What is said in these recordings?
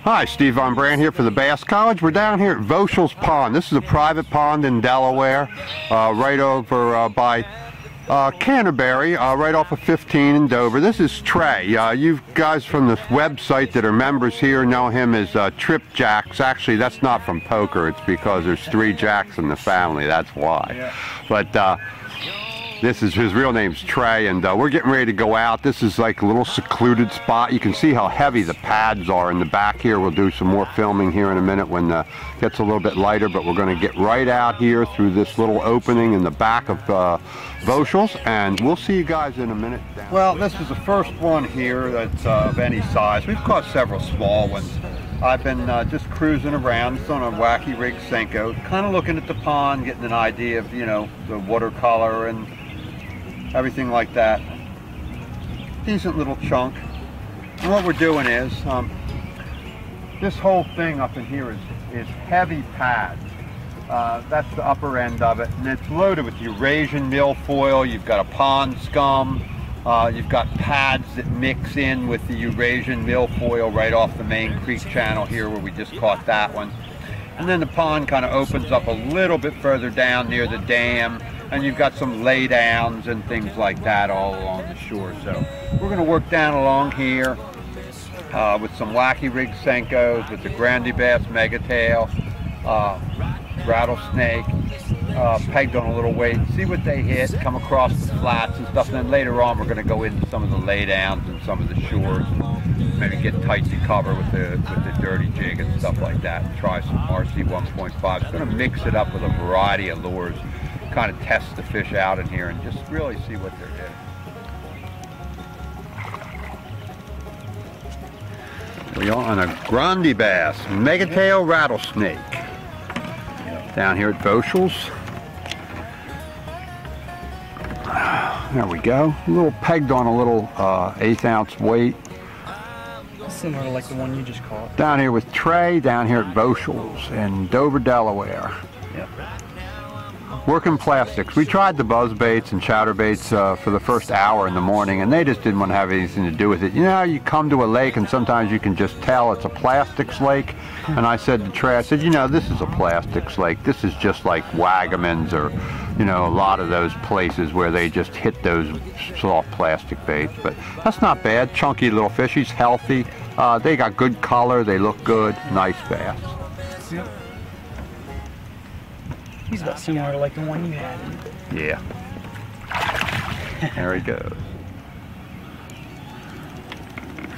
Hi, Steve Von Brand here for the Bass College. We're down here at Voshells Pond. This is a private pond in Delaware, right over by Canterbury, right off of 15 in Dover. This is Trey. You guys from the website that are members here know him as Trip Jacks. Actually, that's not from poker. It's because there's 3 Jacks in the family. That's why. Yeah. But this is his real name's Trey, and we're getting ready to go out. This is like a little secluded spot. You can see how heavy the pads are in the back here. We'll do some more filming here in a minute when it gets a little bit lighter, but we're going to get right out here through this little opening in the back of Voshells, and we'll see you guys in a minute. Well, this is the first one here that's of any size. We've caught several small ones. I've been just cruising around. It's on a wacky rig Senko, kind of looking at the pond, getting an idea of, you know, the watercolor and everything like that. Decent little chunk. And what we're doing is, this whole thing up in here is heavy pads. That's the upper end of it, and it's loaded with Eurasian milfoil. You've got a pond scum. You've got pads that mix in with the Eurasian milfoil right off the main creek channel here where we just caught that one. And then the pond kind of opens up a little bit further down near the dam, and you've got some laydowns and things like that all along the shore. So we're going to work down along here with some wacky rig Senkos, with the Grande Bass Megatail, rattlesnake, pegged on a little weight, see what they hit, come across the flats and stuff. And then later on we're going to go into some of the laydowns and some of the shores, and maybe get tight to cover with the dirty jig and stuff like that, and try some RC 1.5. It's going to mix it up with a variety of lures, kind of test the fish out in here and just really see what they're hitting. We are on a Grande Bass Megatail rattlesnake down here at Voshells. There we go. A little pegged on a little 1/8 ounce weight. Similar to like the one you just caught. Down here with Trey, down here at Voshells in Dover, Delaware. Yep. Working plastics. We tried the buzz baits and chatter baits for the first hour in the morning, and they just didn't want to have anything to do with it. You know, you come to a lake and sometimes you can just tell it's a plastics lake. And I said to Trey, I said, you know, this is a plastics lake. This is just like Wagaman's or, you know, a lot of those places where they just hit those soft plastic baits. But that's not bad. Chunky little fish. He's healthy. They got good color. They look good. Nice bass. Yep. He's about similar to like the one you had. Yeah. There he goes.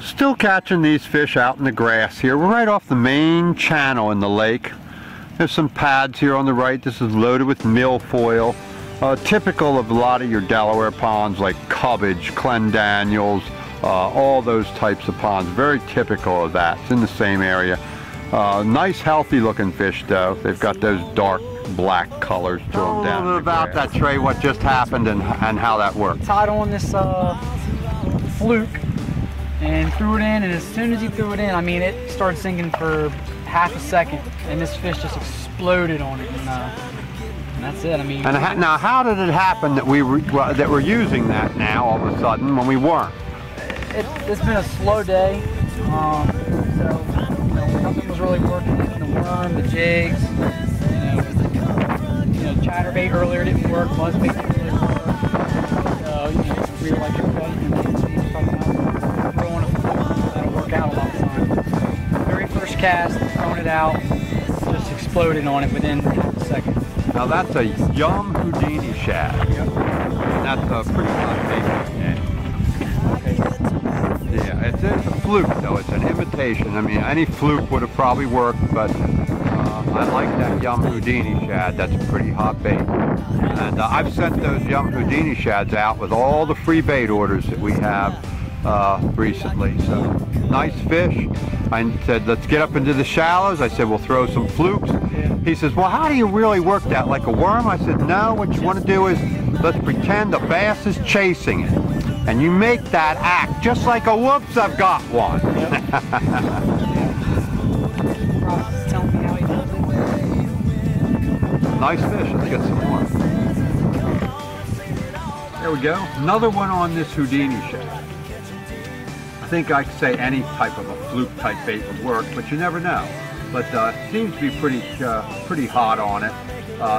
Still catching these fish out in the grass here. We're right off the main channel in the lake. There's some pads here on the right. This is loaded with milfoil. Typical of a lot of your Delaware ponds like Cubbage, Clendaniels, all those types of ponds. Very typical of that. It's in the same area. Nice healthy looking fish though. They've got those dark black colors to them down. A little about that, Trey, what just happened and how that worked. Tied on this fluke and threw it in, and as soon as he threw it in, I mean, it started sinking for half a second, and this fish just exploded on it, and that's it. I mean. And now, how did it happen that we're using that now all of a sudden when we weren't? It's been a slow day, so you know, nothing was really working. The worm, the jigs, you know, chatterbait earlier didn't work, buzzbait didn't really work. So you know, real electric button and Steve's talking about throwing a fluke, that'll work out a lot of times. Very first cast, throwing it out, just exploded on it within half a second. Now that's a young Houdini Shad. Yep. That's a pretty hot bait. Yeah, it's a fluke though. It's an imitation. I mean, any fluke would have probably worked, but I like that young Houdini Shad. That's a pretty hot bait. And I've sent those young Houdini Shads out with all the free bait orders that we have recently. So, nice fish. I said, let's get up into the shallows. I said, we'll throw some flukes. He says, well, how do you really work that? Like a worm? I said, no, what you want to do is, let's pretend the bass is chasing it. And you make that act just like a whoops, I've got one. Nice fish. Let's get some more. There we go. Another one on this Houdini Shad. I think I could say any type of a fluke type bait would work, but you never know. But it seems to be pretty hot on it.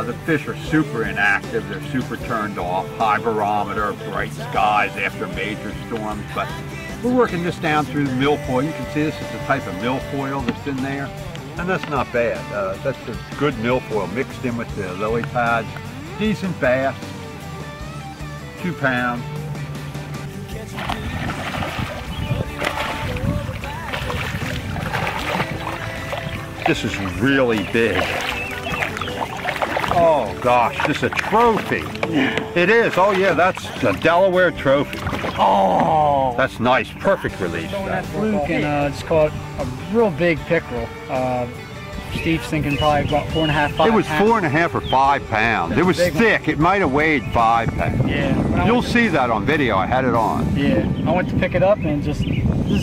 The fish are super inactive. They're super turned off. High barometer, bright skies after major storms. But we're working this down through the milfoil. You can see this is the type of milfoil that's in there. And that's not bad. That's a good milfoil mixed in with the lily pads. Decent bass. 2 pounds. This is really big. Oh gosh, this is a trophy. It is. Oh yeah, that's a Delaware trophy. Oh, that's nice. Perfect release. On that fluke and just caught a real big pickerel. Steve's thinking probably about 4.5, 5 pounds. It was 4.5 or 5 pounds. It was thick. It might have weighed 5 pounds. Yeah. You'll see that on video. I had it on. Yeah. I went to pick it up and just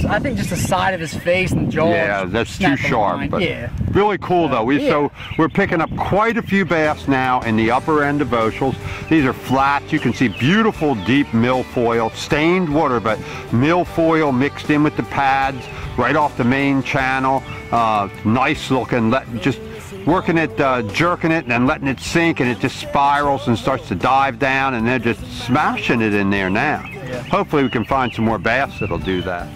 I think just the side of his face and jaw. Yeah, that's too sharp. But yeah. Really cool though. So we're picking up quite a few bass now in the upper end of Voshells. These are flats. You can see beautiful deep milfoil, stained water, but milfoil mixed in with the pads right off the main channel. Nice looking. Just working it, jerking it, and then letting it sink, and it just spirals and starts to dive down, and they're just smashing it in there now. Yeah. Hopefully we can find some more bass that'll do that.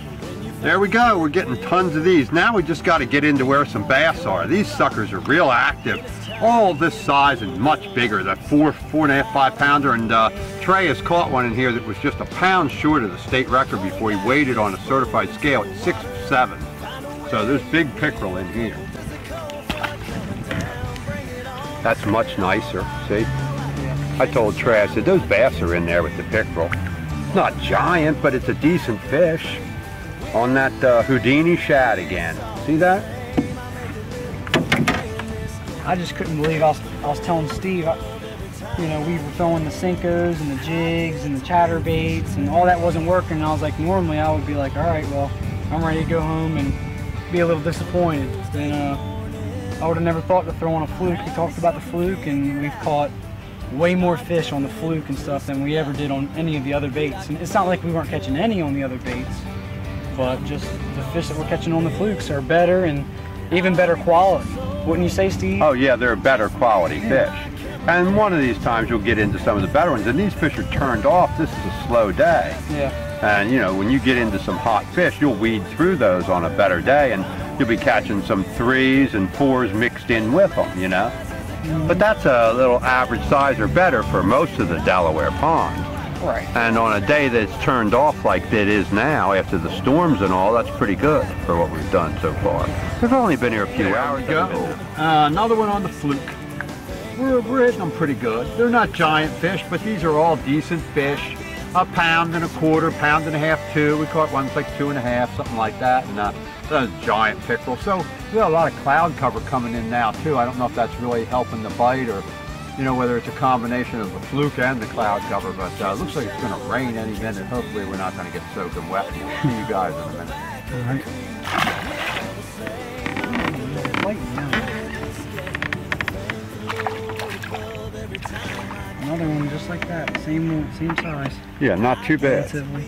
There we go. We're getting tons of these. Now we just got to get into where some bass are. These suckers are real active. All this size and much bigger. That 4.5, 5 pounder. And Trey has caught one in here that was just a pound short of the state record before he weighed it on a certified scale at 6'7". So there's big pickerel in here. That's much nicer. See? I told Trey, I said, those bass are in there with the pickerel. Not giant, but it's a decent fish. On that Houdini Shad again. See that? I just couldn't believe I was telling Steve, you know, we were throwing the Sinkos and the jigs and the chatterbaits and all that wasn't working. And I was like, normally I would be like, all right, well, I'm ready to go home and be a little disappointed. And I would have never thought to throw on a fluke. We talked about the fluke, and we've caught way more fish on the fluke and stuff than we ever did on any of the other baits. And it's not like we weren't catching any on the other baits, but just the fish that we're catching on the flukes are better and even better quality. Wouldn't you say, Steve? Oh yeah, they're better quality fish. And one of these times you'll get into some of the better ones, and these fish are turned off. This is a slow day. Yeah. And you know, when you get into some hot fish, you'll weed through those on a better day, and you'll be catching some 3s and 4s mixed in with them, you know. But that's a little average size or better for most of the Delaware ponds. Right. And on a day that's turned off like it is now, after the storms and all, that's pretty good for what we've done so far. We've only been here a few hours. There we go. Another one on the fluke. We're hitting them pretty good. They're not giant fish, but these are all decent fish. 1.25 pounds, 1.5 pounds, 2. We caught ones like 2.5, something like that. And that's a giant pickerel. So we got a lot of cloud cover coming in now too. I don't know if that's really helping the bite, or you know, whether it's a combination of the fluke and the cloud cover, but it looks like it's going to rain any minute. Hopefully we're not going to get soaking wet. We'll see you guys in a minute. All right. Another one just like that, same size. Yeah, not too bad. Relatively.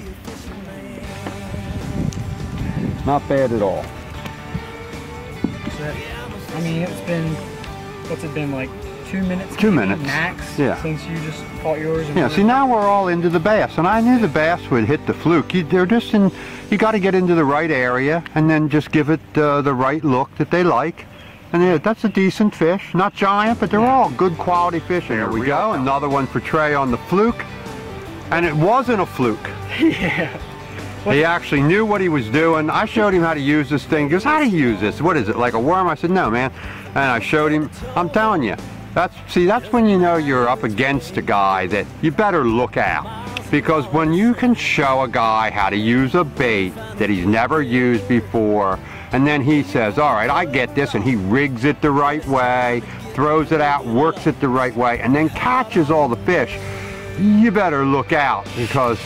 Not bad at all. I mean, it's been, what's it been, like 2 minutes? 2 minutes. Max, yeah. Since you just caught yours. And yeah, see now we're all into the bass, and I knew the bass would hit the fluke. They're just in, you got to get into the right area and then just give it the right look that they like. And yeah, that's a decent fish. Not giant, but they're all good quality fish. And there we go, another one for Trey on the fluke. And it wasn't a fluke. Yeah. He actually knew what he was doing. I showed him how to use this thing. He goes, how do you use this? What is it, like a worm? I said, no, man. And I showed him. I'm telling you, that's when you know you're up against a guy that you better look out. Because when you can show a guy how to use a bait that he's never used before, and then he says, all right, I get this, and he rigs it the right way, throws it out, works it the right way, and then catches all the fish, you better look out, because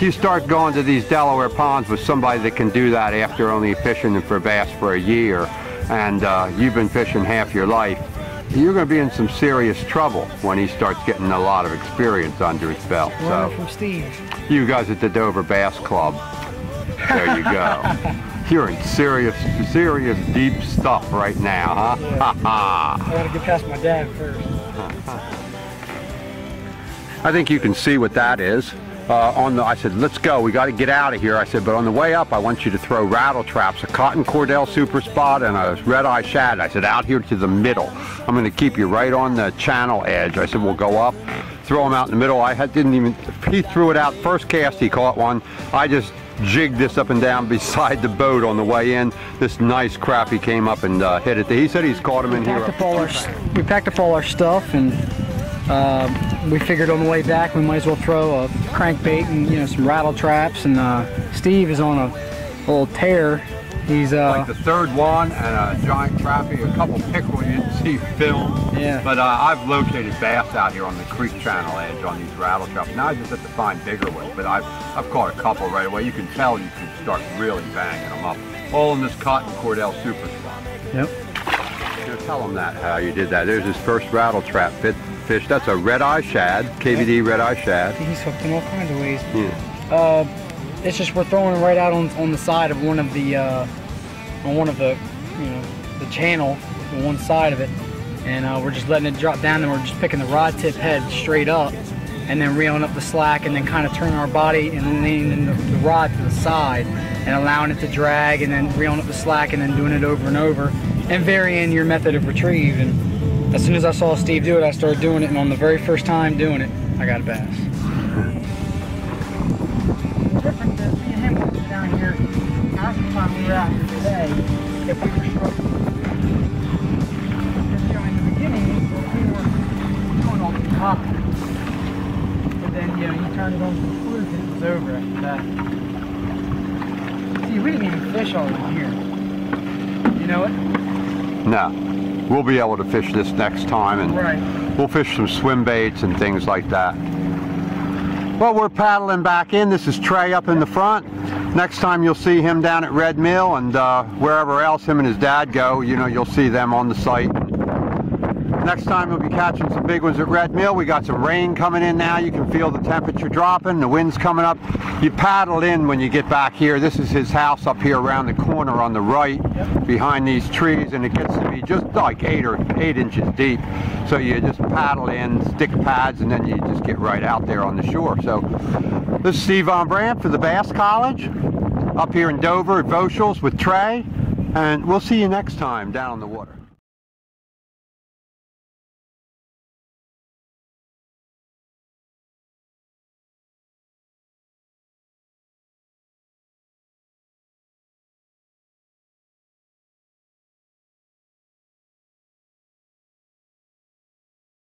you start going to these Delaware ponds with somebody that can do that after only fishing for bass for a year, and you've been fishing half your life. you're going to be in some serious trouble when he starts getting a lot of experience under his belt. Learn from Steve. You guys at the Dover Bass Club, there you go. You're in serious deep stuff right now, huh? Yeah. I gotta get past my dad first. I think you can see what that is. I said, let's go, we got to get out of here. I said, but on the way up, I want you to throw rattle traps, a cotton cordell super spot and a red-eye shad. I said, out here to the middle. I'm going to keep you right on the channel edge. I said, we'll go up, throw them out in the middle. He threw it out first cast, he caught one. I just jigged this up and down beside the boat on the way in. This nice crappie came up and hit it. He said he's caught him in here. We packed up all our stuff, and we figured on the way back we might as well throw a crankbait and some rattle traps. And Steve is on a little tear. He's like the third one and a giant crappie, a couple pickerel you didn't see film. Yeah. But I've located bass out here on the creek channel edge on these rattle traps. Now I just have to find bigger ones, but I've caught a couple right away. You can tell you can start really banging them up. All in this cotton cordell super spot. Yep. Here, tell him that how you did that. There's his first rattle trap fish. That's a red-eye shad, KVD red-eye shad. He's hooked in all kinds of ways. Yeah. It's just we're throwing him right out on the side of one of the the channel on one side of it, and we're just letting it drop down, and we're just picking the rod tip head straight up, and then reeling up the slack, and then kind of turning our body and leaning the rod to the side, and allowing it to drag, and then reeling up the slack, and then doing it over and over, and varying your method of retrieve. And as soon as I saw Steve do it, I started doing it, and on the very first time doing it, I got a bass. Different than me and him down here. Last time we were out here today, if we were struggling. Because, in the beginning, we were doing all the top. But then, you turn it on to the fluke and it was over after that. See, we didn't even fish all in here. You know it? No. We'll be able to fish this next time, and we'll fish some swim baits and things like that. Well, we're paddling back in. This is Trey up in the front. Next time you'll see him down at Red Mill, and wherever else him and his dad go, you'll see them on the site. Next time we'll be catching some big ones at Red Mill. We got some rain coming in now. You can feel the temperature dropping, the wind's coming up. You paddle in when you get back here. This is his house up here around the corner on the right, behind these trees, and it gets to be just like 8 inches deep. So you just paddle in, stick pads, and then you just get right out there on the shore. So this is Steve Von Brandt for the Bass College up here in Dover at Voshells with Trey, and we'll see you next time down on the water.